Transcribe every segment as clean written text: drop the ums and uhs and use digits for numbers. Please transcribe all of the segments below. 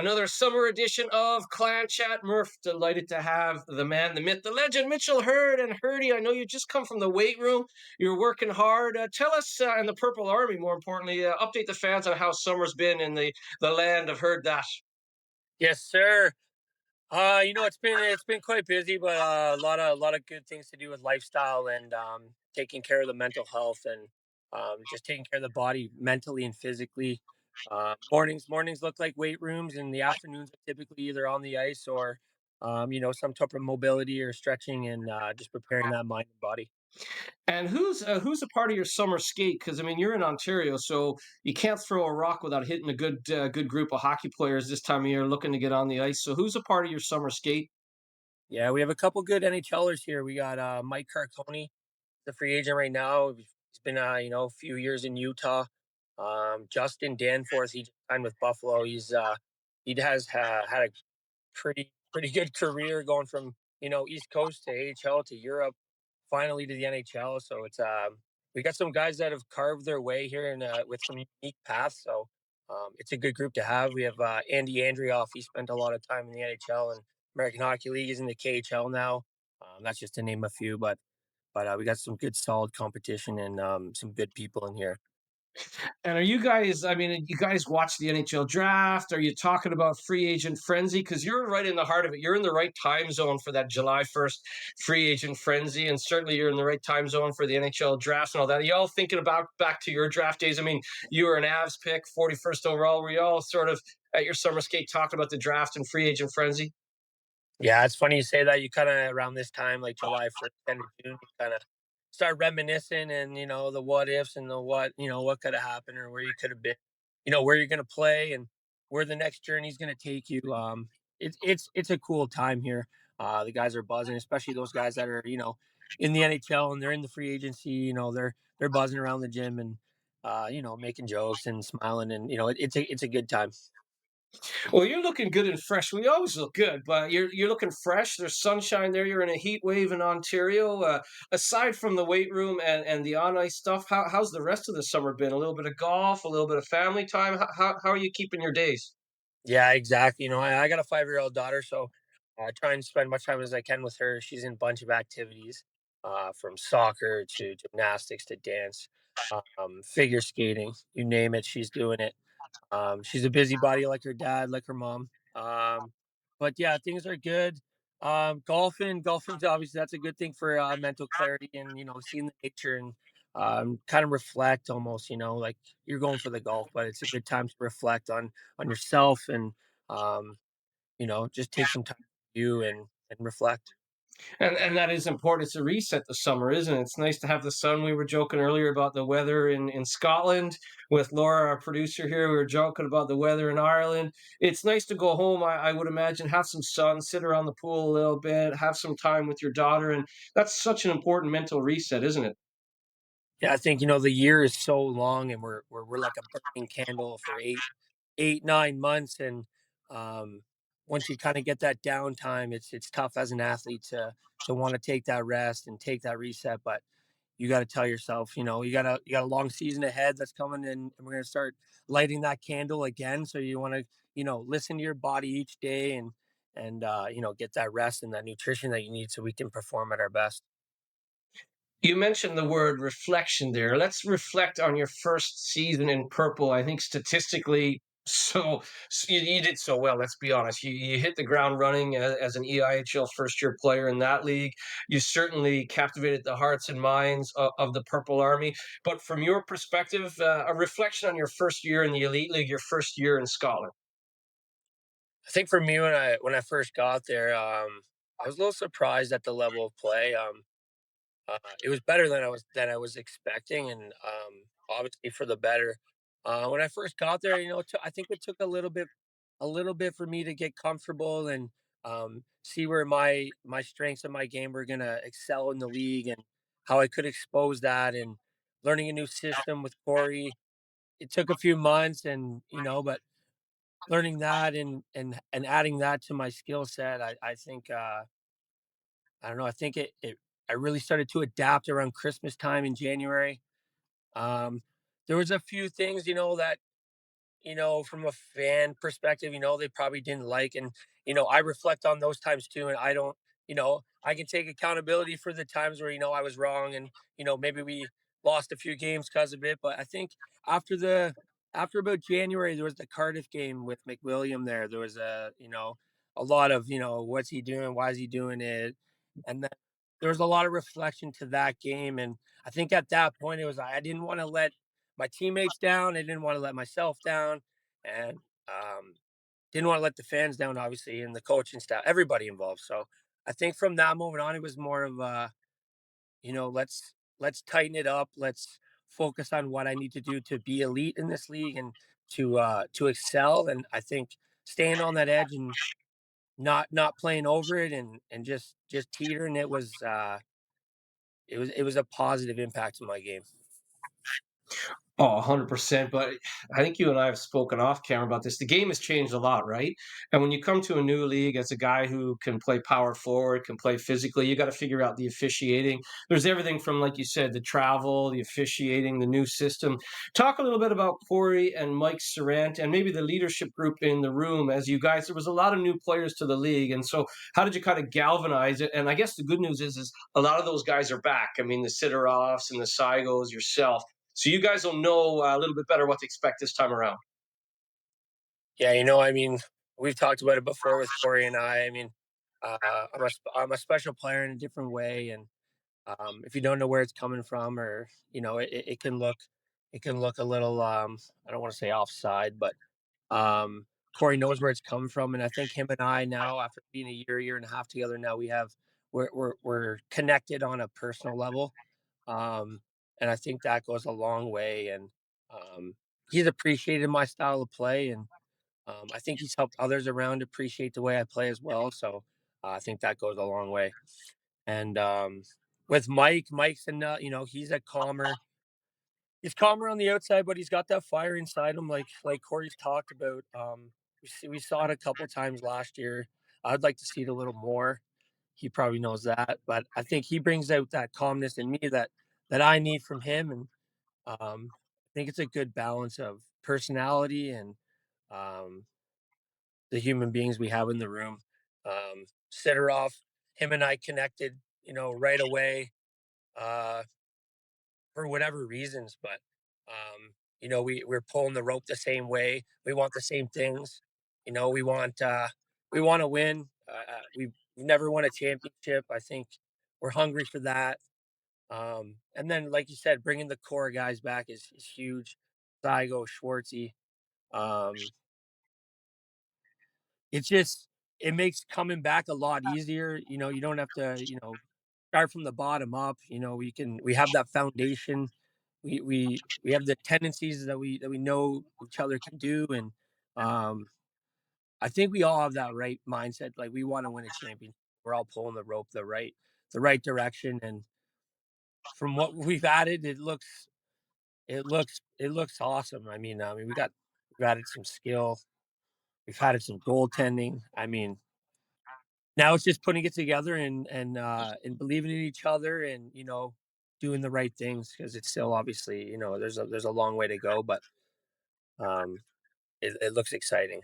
Another summer edition of Clan Chat. Murph, delighted to have the man, the myth, the legend, Mitchell Heard. And Herdy, I know you just come from the weight room. You're working hard. Tell us, and the Purple Army, more importantly, update the fans on how summer's been in the land of Heard Dash. Yes, sir. It's been quite busy, but a lot of good things to do with lifestyle and taking care of the mental health and just taking care of the body mentally and physically. Mornings look like weight rooms, and the afternoons are typically either on the ice or some type of mobility or stretching and just preparing that mind and body. And who's a part of your summer skate? Because I mean, you're in Ontario, so you can't throw a rock without hitting a good group of hockey players this time of year looking to get on the ice. So who's a part of your summer skate? Yeah, we have a couple good NHLers here. We got Mike Carconi, the free agent right now. He's been a few years in Utah. Justin Danforth, he just signed with Buffalo. Had a pretty good career going from East Coast to AHL to Europe, finally to the NHL. So it's we got some guys that have carved their way here and with some unique paths. So it's a good group to have. We have Andy Andrioff. He spent a lot of time in the NHL and American Hockey League. He's in the KHL now. That's just to name a few, but we got some good solid competition and some good people in here. And are you guys? I mean, you guys watch the NHL draft? Are you talking about free agent frenzy? Because you're right in the heart of it. You're in the right time zone for that July 1st free agent frenzy, and certainly you're in the right time zone for the NHL drafts and all that. Are you all thinking about back to your draft days? I mean, you were an Avs pick, 41st overall. Were you all sort of at your summer skate talking about the draft and free agent frenzy? Yeah, it's funny you say that. You kind of around this time, like July 1st, end of June, you kind of start reminiscing and the what ifs and the what could have happened or where you could have been, where you're going to play and where the next journey is going to take you. It's a cool time here. The guys are buzzing, especially those guys that are in the NHL and they're in the free agency. They're buzzing around the gym and making jokes and smiling and it's a good time. Well, you're looking good and fresh. We always look good, but you're looking fresh. There's sunshine there. You're in a heat wave in Ontario. Aside from the weight room and the on ice stuff, how's the rest of the summer been? A little bit of golf, a little bit of family time. How are you keeping your days? Yeah, exactly. I got a 5-year-old daughter, so I try and spend much time as I can with her. She's in a bunch of activities, from soccer to gymnastics to dance, figure skating, you name it, she's doing it. She's a busybody like her dad, like her mom. But yeah, things are good. Golfing's obviously that's a good thing for mental clarity and seeing the nature and kind of reflect almost. Like you're going for the golf, but it's a good time to reflect on yourself and um, just take some time for you and reflect. And that is important. It's a reset the summer, isn't it? It's nice to have the sun. We were joking earlier about the weather in Scotland with Laura, our producer here. We were joking about the weather in Ireland. It's nice to go home, I would imagine, have some sun, sit around the pool a little bit, have some time with your daughter. And that's such an important mental reset, isn't it? Yeah, I think the year is so long, and we're like a burning candle for 8, 9 months, and um, once you kind of get that downtime, it's tough as an athlete to want to take that rest and take that reset. But you got to tell yourself, you got a long season ahead that's coming in, and we're gonna start lighting that candle again. So you want to listen to your body each day and get that rest and that nutrition that you need so we can perform at our best. You mentioned the word reflection there. Let's reflect on your first season in purple. I think statistically, you did so well. Let's be honest. You hit the ground running as an EIHL first year player in that league. You certainly captivated the hearts and minds of the Purple Army. But from your perspective, a reflection on your first year in the Elite League, your first year in Scotland. I think for me when I first got there, I was a little surprised at the level of play. It was better than I was expecting, and obviously for the better. When I first got there, I think it took a little bit for me to get comfortable and see where my strengths and my game were gonna excel in the league and how I could expose that and learning a new system with Corey. It took a few months, and but learning that and adding that to my skill set, I think I don't know. I think I really started to adapt around Christmas time in January. Um, there was a few things, that from a fan perspective, they probably didn't like. And, I reflect on those times too. And I don't, I can take accountability for the times where, I was wrong and, maybe we lost a few games because of it. But I think after the, after about January, there was the Cardiff game with McWilliam there. There was a lot of, what's he doing? Why is he doing it? And then there was a lot of reflection to that game. And I think at that point, it was, I didn't want to let my teammates down. I didn't want to let myself down, and didn't want to let the fans down, obviously, and the coaching staff, everybody involved. So I think from that moment on, it was more of let's tighten it up. Let's focus on what I need to do to be elite in this league and to excel. And I think staying on that edge and not playing over it and just teetering, it was a positive impact to my game. Oh, 100%. But I think you and I have spoken off camera about this. The game has changed a lot, right? And when you come to a new league as a guy who can play power forward, can play physically, you got to figure out the officiating. There's everything from, like you said, the travel, the officiating, the new system. Talk a little bit about Corey and Mike Sarant and maybe the leadership group in the room as you guys, there was a lot of new players to the league. And so how did you kind of galvanize it? And I guess the good news is a lot of those guys are back. I mean, the Sideroffs and the Sygos, yourself. So you guys will know a little bit better what to expect this time around. Yeah, I mean, we've talked about it before with Corey and I. I mean, I'm a special player in a different way, and if you don't know where it's coming from, or it can look a little I don't want to say offside, but Corey knows where it's coming from, and I think him and I now, after being a year and a half together, now we're connected on a personal level, and I think that goes a long way. And he's appreciated my style of play, and I think he's helped others around appreciate the way I play as well. So I think that goes a long way. And with Mike's he's a calmer. He's calmer on the outside, but he's got that fire inside him, like Corey's talked about. We saw it a couple times last year. I'd like to see it a little more. He probably knows that, but I think he brings out that calmness in me that I need from him, and I think it's a good balance of personality and um, the human beings we have in the room. Sidorov, him and I connected, right away uh, for whatever reasons, but we're pulling the rope the same way. We want the same things. We want to win. We've never won a championship. I think we're hungry for that. And then, like you said, bringing the core guys back is huge. Zygo, Schwartzy. Um, It's just it makes coming back a lot easier. You don't have to, start from the bottom up. We have that foundation. We have the tendencies that we know each other can do, and um, I think we all have that right mindset. Like we want to win a championship. We're all pulling the rope the right direction, and from what we've added, it looks awesome. I mean, we've added some skill. We've added some goaltending. I mean, now it's just putting it together and believing in each other and doing the right things because it's still obviously there's a long way to go, but um, it looks exciting.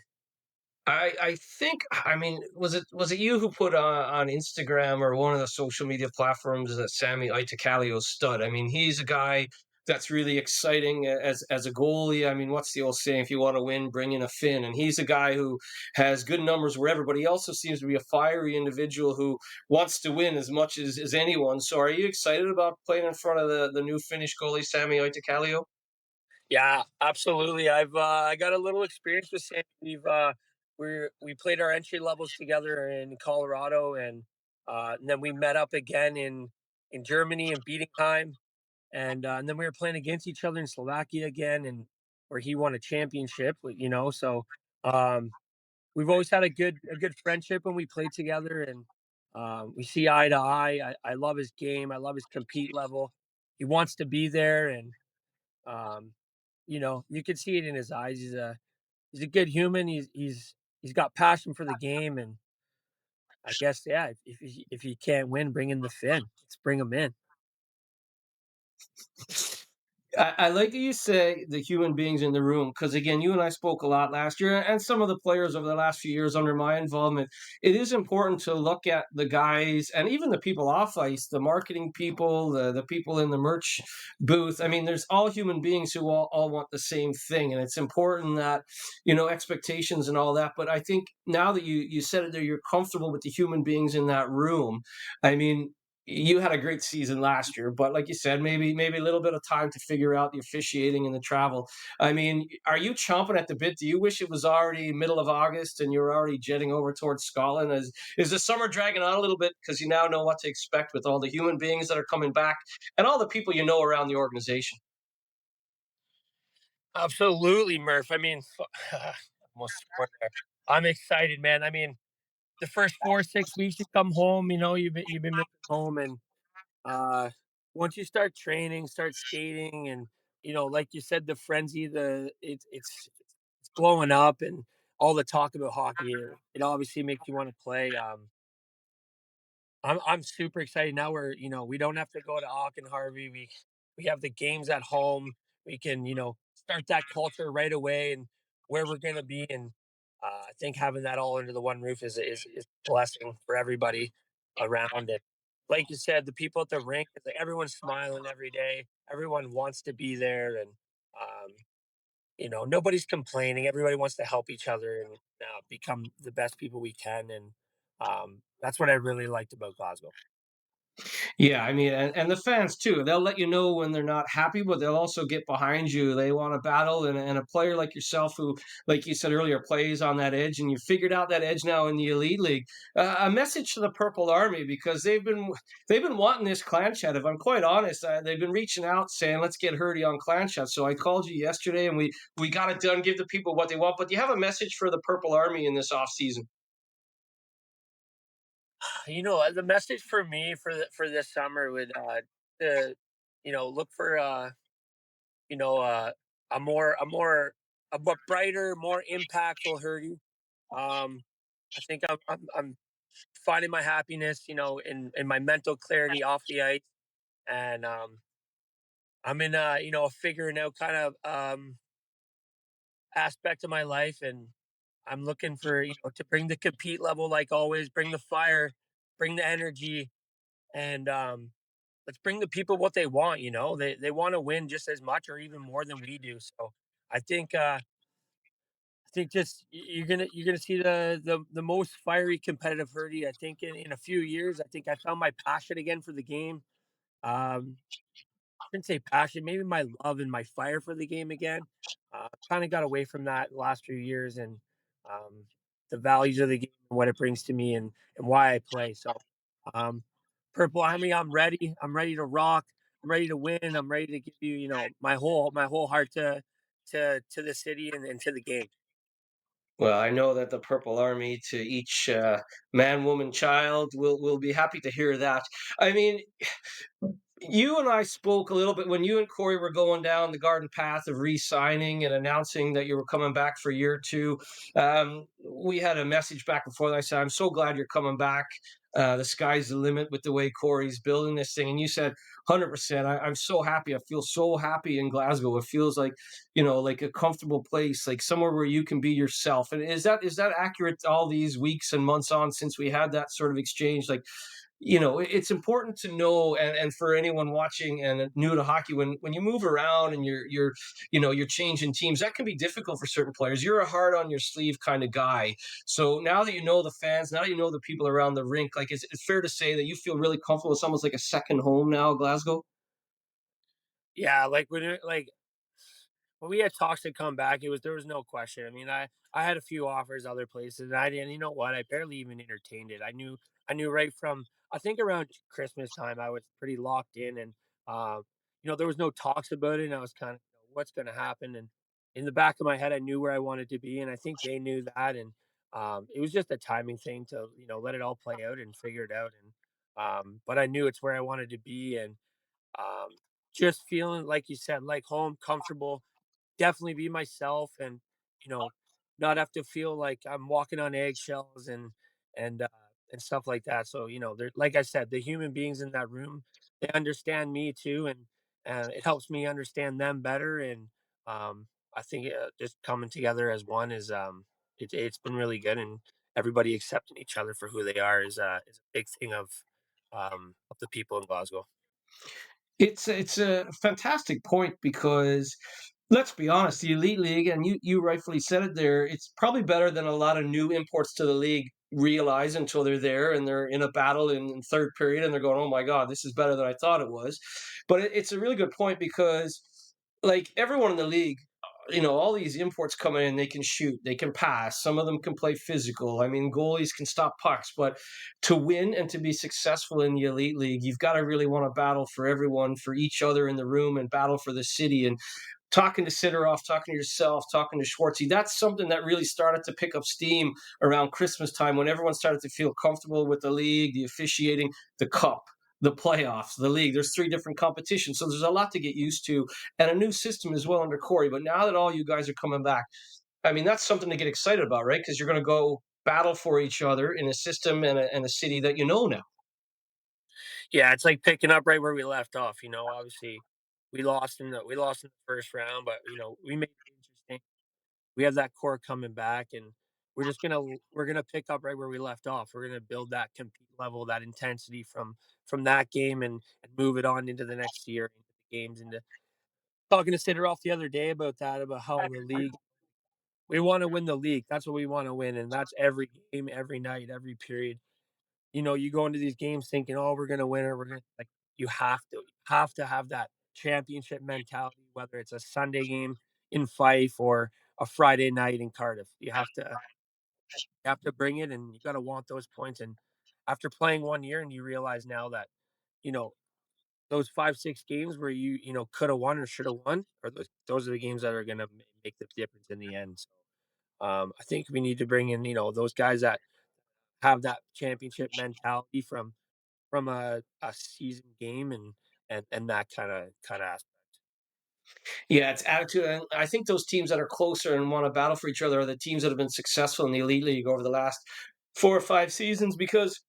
I think I mean was it you who put on Instagram or one of the social media platforms that Sammy Itacalio's stud? I mean, he's a guy that's really exciting as a goalie. I mean, what's the old saying? If you want to win, bring in a Finn. And he's a guy who has good numbers wherever, but he also seems to be a fiery individual who wants to win as much as anyone. So, are you excited about playing in front of the new Finnish goalie Sammy Itacalio? Yeah, absolutely. I got a little experience with Sam. We played our entry levels together in Colorado, and then we met up again in Germany in Bietigheim, and then we were playing against each other in Slovakia again, and where he won a championship. So um, we've always had a good friendship when we play together, and we see eye to eye. I love his game. I love his compete level. He wants to be there, and um, you can see it in his eyes. He's a good human. He's got passion for the game, and I guess yeah. If he can't win, bring in the Finn. Let's bring him in. I like that you say the human beings in the room because again, you and I spoke a lot last year, and some of the players over the last few years under my involvement. It is important to look at the guys and even the people off ice, the marketing people, the people in the merch booth. I mean, there's all human beings who all want the same thing, and it's important that expectations and all that. But I think now that you said it there, you're comfortable with the human beings in that room. I mean, you had a great season last year, but like you said, maybe a little bit of time to figure out the officiating and the travel. I mean, are you chomping at the bit? Do you wish it was already middle of August and you're already jetting over towards Scotland? Is the summer dragging on a little bit because you now know what to expect with all the human beings that are coming back and all the people you know around the organization? Absolutely, Murph. I mean, almost swore there. I'm excited, man. I mean, the first 4 6 weeks you come home, you've been missing home, and uh, once you start training, start skating, and like you said, the frenzy, it's blowing up, and all the talk about hockey, it obviously makes you want to play. I'm super excited now. We don't have to go to Harvey. We have the games at home. We can start that culture right away and where we're gonna be. And I think having that all under the one roof is a blessing for everybody around it. Like you said, the people at the rink, it's like everyone's smiling every day. Everyone wants to be there, and um, nobody's complaining. Everybody wants to help each other and become the best people we can. And that's what I really liked about Glasgow. Yeah, I mean, and the fans too. They'll let you know when they're not happy, but they'll also get behind you. They want to battle, and a player like yourself, who, like you said earlier, plays on that edge, and you figured out that edge now in the elite league. A message to the Purple Army because they've been wanting this clan chat. If I'm quite honest, they've been reaching out saying, "Let's get Hurdy on clan chat." So I called you yesterday, and we got it done. Give the people what they want. But you have a message for the Purple Army in this off season. The message for me for this summer would to look for you know a more brighter, more impactful Hurdy. I think I'm finding my happiness, in my mental clarity off the ice, and I'm in a figuring out kind of aspect of my life, and I'm looking for to bring the compete level like always, bring the fire, bring the energy, and let's bring the people what they want. They want to win just as much or even more than we do. So I think just you're gonna see the most fiery competitive Hurdy. I think in a few years. I think I found my passion again for the game. Um, shouldn't say passion, maybe my love and my fire for the game again. Kind of got away from that the last few years, and um, the values of the game and what it brings to me, and why I play. So, um, Purple Army, I'm ready. I'm ready to rock. I'm ready to win. I'm ready to give you, my whole heart to the city and to the game. Well, I know that the Purple Army, to each man, woman, child, will be happy to hear that. I mean, you and I spoke a little bit when you and Corey were going down the garden path of re-signing and announcing that you were coming back for year two. We had a message back and forth. I said, "I'm so glad you're coming back. The sky's the limit with the way Corey's building this thing." And you said, "100%. I'm so happy. I feel so happy in Glasgow. It feels like, like a comfortable place, like somewhere where you can be yourself." And is that accurate? All these weeks and months on since we had that sort of exchange, like it's important to know, and for anyone watching and new to hockey, when you move around and you're changing teams, that can be difficult for certain players. You're a hard on your sleeve kind of guy. So now that you know the fans, now that you know the people around the rink, like is it fair to say that you feel really comfortable? It's almost like a second home now, Glasgow. Yeah, when we had talks to come back, there was no question. I mean, I had a few offers other places, and I didn't. You know what? I barely even entertained it. I knew right from I think around Christmas time I was pretty locked in, and there was no talks about it, and I was kind of what's going to happen, and in the back of my head, I knew where I wanted to be, and I think they knew that, and it was just a timing thing to let it all play out and figure it out, and but I knew it's where I wanted to be, and um, just feeling like you said, like home, comfortable, definitely be myself, and you know, not have to feel like I'm walking on eggshells and and stuff like that. So, like I said, the human beings in that room, they understand me too, and and it helps me understand them better. And I think just coming together as one is it's been really good, and everybody accepting each other for who they are is a big thing of the people in Glasgow. It's a fantastic point because let's be honest, the elite league, and you rightfully said it there, it's probably better than a lot of new imports to the league realize until they're there and they're in a battle in third period and they're going, oh my god, this is better than I thought it was. But it's a really good point because like everyone in the league, all these imports coming in, they can shoot, they can pass, some of them can play physical. I mean, goalies can stop pucks, but to win and to be successful in the elite league, you've got to really want to battle for everyone, for each other in the room, and battle for the city. And talking to Sidorov, talking to yourself, talking to Schwartzy, that's something that really started to pick up steam around Christmas time when everyone started to feel comfortable with the league, the officiating, the cup, the playoffs, the league. There's three different competitions. So there's a lot to get used to and a new system as well under Corey. But now that all you guys are coming back, I mean, that's something to get excited about, right? Because you're going to go battle for each other in a system and a city that you know now. Yeah, it's like picking up right where we left off. Obviously we lost in the first round, but we made it interesting. We have that core coming back, and we're gonna pick up right where we left off. We're gonna build that compete level, that intensity from that game, and move it on into the next year, into the games, into talking to Sidoroff the other day about that, about how the league we want to win the league. That's what we want to win, and that's every game, every night, every period. You go into these games thinking, "Oh, we're gonna win, or we're gonna," like, you have to have that championship mentality, whether it's a Sunday game in Fife or a Friday night in Cardiff. You have to bring it, and you gotta want those points. And after playing 1 year, and you realize now that, you know, those 5, 6 games where coulda won or shoulda won, or those are the games that are gonna make the difference in the end. So, I think we need to bring in, those guys that have that championship mentality from a season game, and that kinda aspect. Yeah, it's attitude. And I think those teams that are closer and want to battle for each other are the teams that have been successful in the elite league over the last 4 or 5 seasons because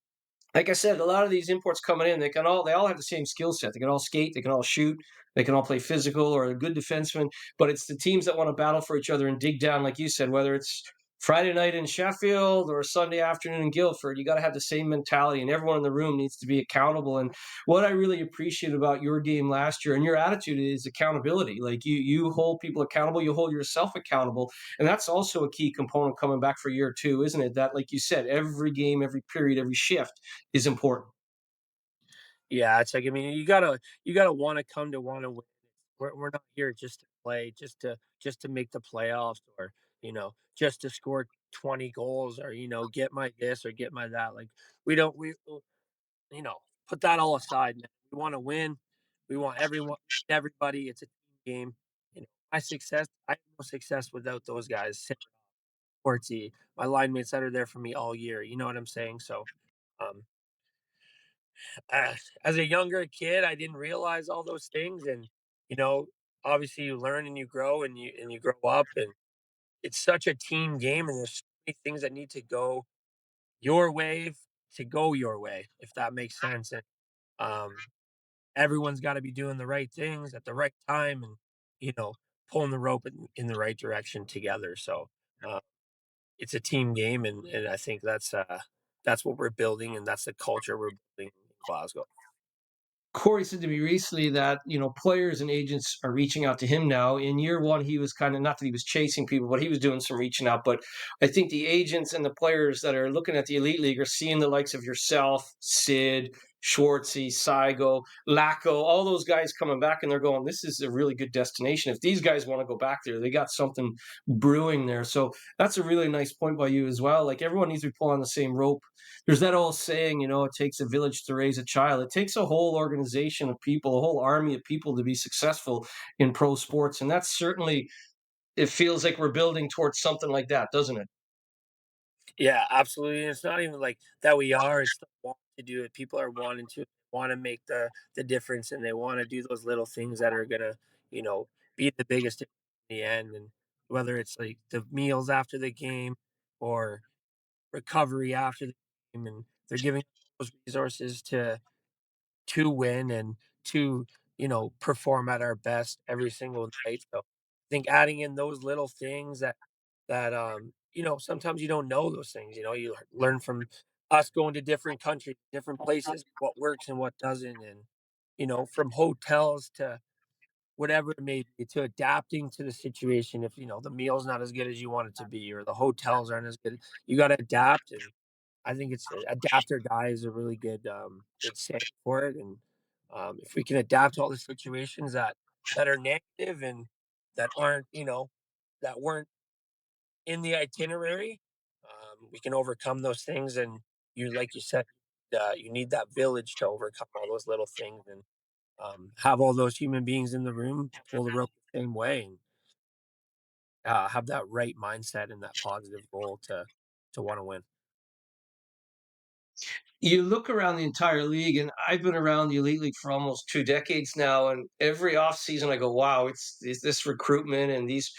like I said, a lot of these imports coming in, they all have the same skill set. They can all skate, they can all shoot, they can all play physical or a good defenseman. But it's the teams that want to battle for each other and dig down, like you said, whether it's Friday night in Sheffield or Sunday afternoon in Guildford, you got to have the same mentality, and everyone in the room needs to be accountable. And what I really appreciate about your game last year and your attitude is accountability. Like you hold people accountable, you hold yourself accountable, and that's also a key component coming back for year two, isn't it? That, like you said, every game, every period, every shift is important. Yeah, it's like, I mean, you gotta wanna win. We're not here just to play, just to make the playoffs, or, just to score 20 goals, or, get my this or get my that. Like, we don't we you know, put that all aside, man. We wanna win. We want everybody. It's a team game. I have no success without those guys. Sportsy, my line mates that are there for me all year. You know what I'm saying? So, um, as a younger kid, I didn't realize all those things, and you know, obviously, you learn and you grow, and you grow up, and it's such a team game, and there's so many things that need to go your way to go your way, if that makes sense. And um, everyone's got to be doing the right things at the right time, and you know, pulling the rope in the right direction together. So. Uh, it's a team game, and I think that's what we're building, and that's the culture we're building in Glasgow. Corey said to me recently that players and agents are reaching out to him now. In year one, he was kind of not that he was chasing people, but he was doing some reaching out. But I think the agents and the players that are looking at the elite league are seeing the likes of yourself, Sid, Schwartzy, Saigo, Lacko, all those guys coming back, and they're going, "This is a really good destination. If these guys want to go back there, they got something brewing there." So that's a really nice point by you as well. Like everyone needs to be pulling on the same rope. There's that old saying, it takes a village to raise a child. It takes a whole organization of people, a whole army of people to be successful in pro sports. And that's certainly, it feels like we're building towards something like that, doesn't it? Yeah, absolutely. And it's not even like that we are, it's the want to do it. People are wanting to want to make the difference, and they want to do those little things that are gonna, be the biggest difference in the end. And whether it's like the meals after the game, or recovery after the game, and they're giving those resources to win, and to perform at our best every single night. So I think adding in those little things that sometimes you don't know those things. You learn from us going to different countries, different places, what works and what doesn't, and from hotels to whatever it may be, to adapting to the situation. If the meal's not as good as you want it to be, or the hotels aren't as good, you got to adapt. And I think it's adapt or die is a really good saying for it. And if we can adapt to all the situations that are negative and that aren't, that weren't in the itinerary, we can overcome those things. And like you said, you need that village to overcome all those little things, and have all those human beings in the room pull the rope the same way, and have that right mindset and that positive goal to want to win. You look around the entire league, and I've been around the elite league for almost 2 decades now. And every offseason, I go, "Wow, it's this recruitment and these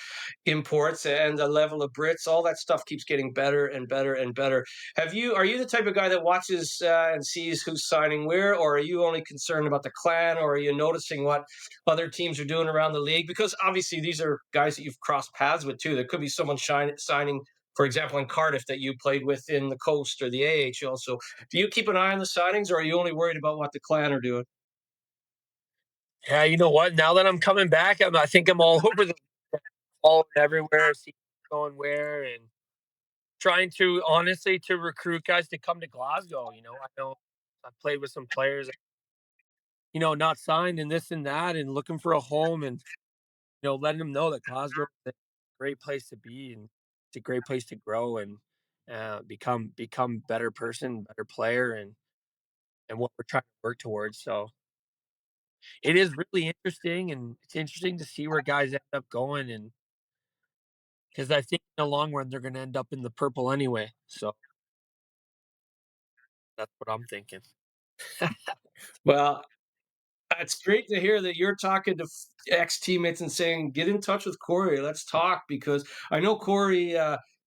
imports and the level of Brits. All that stuff keeps getting better and better and better." Are you the type of guy that watches and sees who's signing where, or are you only concerned about the clan, or are you noticing what other teams are doing around the league? Because obviously, these are guys that you've crossed paths with too. There could be someone signing, for example, in Cardiff that you played with in the Coast or the AHL. So do you keep an eye on the signings, or are you only worried about what the clan are doing? Yeah, you know what? Now that I'm coming back, I think I'm all over the all everywhere, see going where, and trying to honestly to recruit guys to come to Glasgow. I know I've played with some players, not signed and this and that, and looking for a home, and letting them know that Glasgow is a great place to be, and it's a great place to grow and become better person, better player, and what we're trying to work towards. So it is really interesting, and it's interesting to see where guys end up going, and because I think in the long run they're going to end up in the purple anyway. So that's what I'm thinking. Well, it's great to hear that you're talking to ex teammates and saying, "Get in touch with Corey. Let's talk." Because I know Corey.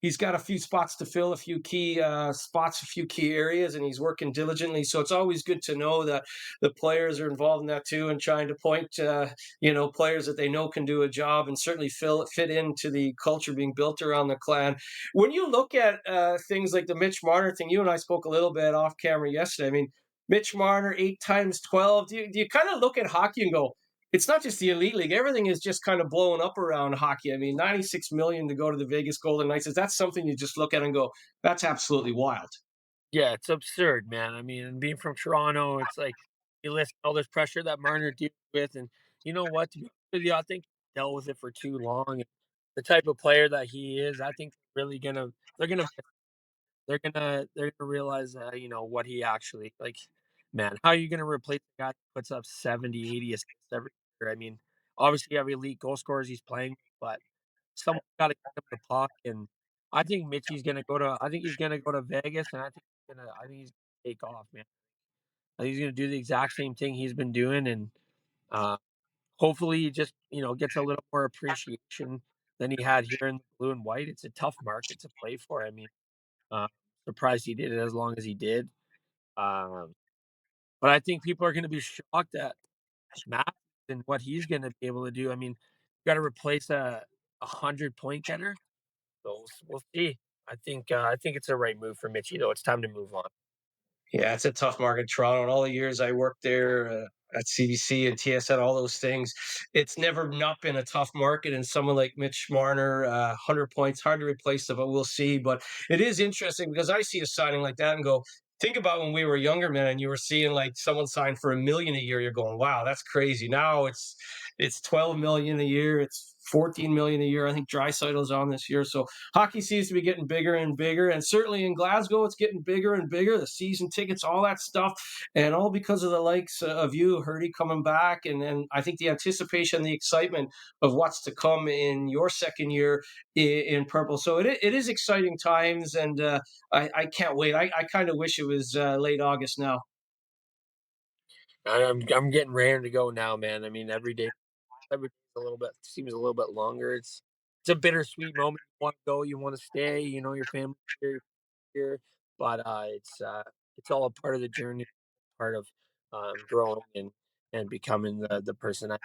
He's got a few spots to fill, a few key spots, a few key areas, and he's working diligently. So it's always good to know that the players are involved in that too, and trying to point, players that they know can do a job and certainly fit into the culture being built around the clan. When you look at things like the Mitch Marner thing, you and I spoke a little bit off camera yesterday. I mean, Mitch Marner, 8 times 12. Do you kind of look at hockey and go, it's not just the elite league. Everything is just kind of blowing up around hockey. I mean, 96 million to go to the Vegas Golden Knights. Is that something you just look at and go, that's absolutely wild? Yeah, it's absurd, man. I mean, and being from Toronto, it's like you list all this pressure that Marner deals with, and you know what? To be honest with you, I think he dealt with it for too long. And the type of player that he is, I think they're gonna they're gonna realize what he actually like. Man, how are you gonna replace a guy that puts up 70, 80 assists every year? I mean, obviously you have elite goal scorers he's playing with, but someone's got to get him the puck. And I think he's gonna go to Vegas, and I think he's gonna take off, man. I think he's gonna do the exact same thing he's been doing, and uh, hopefully he just gets a little more appreciation than he had here in the blue and white. It's a tough market to play for. I mean, uh, surprised he did it as long as he did. Um, but I think people are going to be shocked at Matthews and what he's going to be able to do. I mean, you got to replace a 100-point getter, so we'll see. I think it's the right move for Mitchie, though. It's time to move on. Yeah, it's a tough market, Toronto. And all the years I worked there at CBC and TSN, all those things, it's never not been a tough market. And someone like Mitch Marner, 100 points, hard to replace them, but we'll see. But it is interesting because I see a signing like that and go, think about when we were younger, man, and you were seeing like someone sign for 1 million a year. You're going, wow, that's crazy. Now it's 12 million a year. It's 14 million a year. I think Drysaitl's on this year. So hockey seems to be getting bigger and bigger, and certainly in Glasgow, it's getting bigger and bigger. The season tickets, all that stuff, and all because of the likes of you, Hurdy, coming back, and then I think the anticipation, the excitement of what's to come in your second year in purple. So it is exciting times, and I can't wait. I kind of wish it was late August now. I'm getting ready to go now, man. I mean, every day's a little bit seems a little bit longer. It's a bittersweet moment. You want to go, you want to stay. Your family here, but it's all a part of the journey, part of growing. And and becoming the person I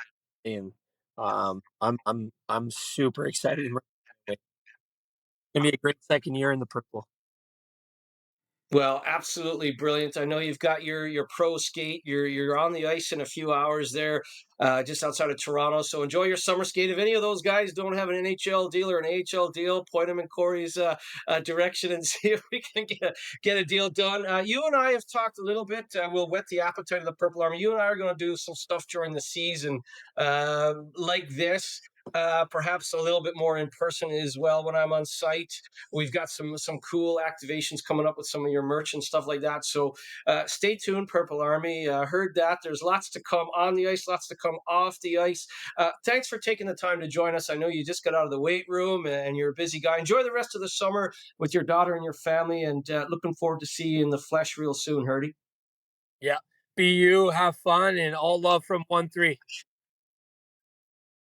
am. I'm super excited. It's gonna be a great second year in the purple. Well, absolutely brilliant. I know you've got your pro skate. You're on the ice in a few hours there, just outside of Toronto. So enjoy your summer skate. If any of those guys don't have an NHL deal or an AHL deal, point them in Corey's direction and see if we can get a deal done. You and I have talked a little bit. We'll whet the appetite of the Purple Army. You and I are going to do some stuff during the season like this. Perhaps a little bit more in person as well when I'm on site. We've got some cool activations coming up with some of your merch and stuff like that. So stay tuned, Purple Army. Heard that there's lots to come on the ice, lots to come off the ice. Thanks for taking the time to join us. I know you just got out of the weight room and you're a busy guy. Enjoy the rest of the summer with your daughter and your family, and looking forward to see you in the flesh real soon, Herdy. Yeah. Be you, have fun, and all love from 1-3.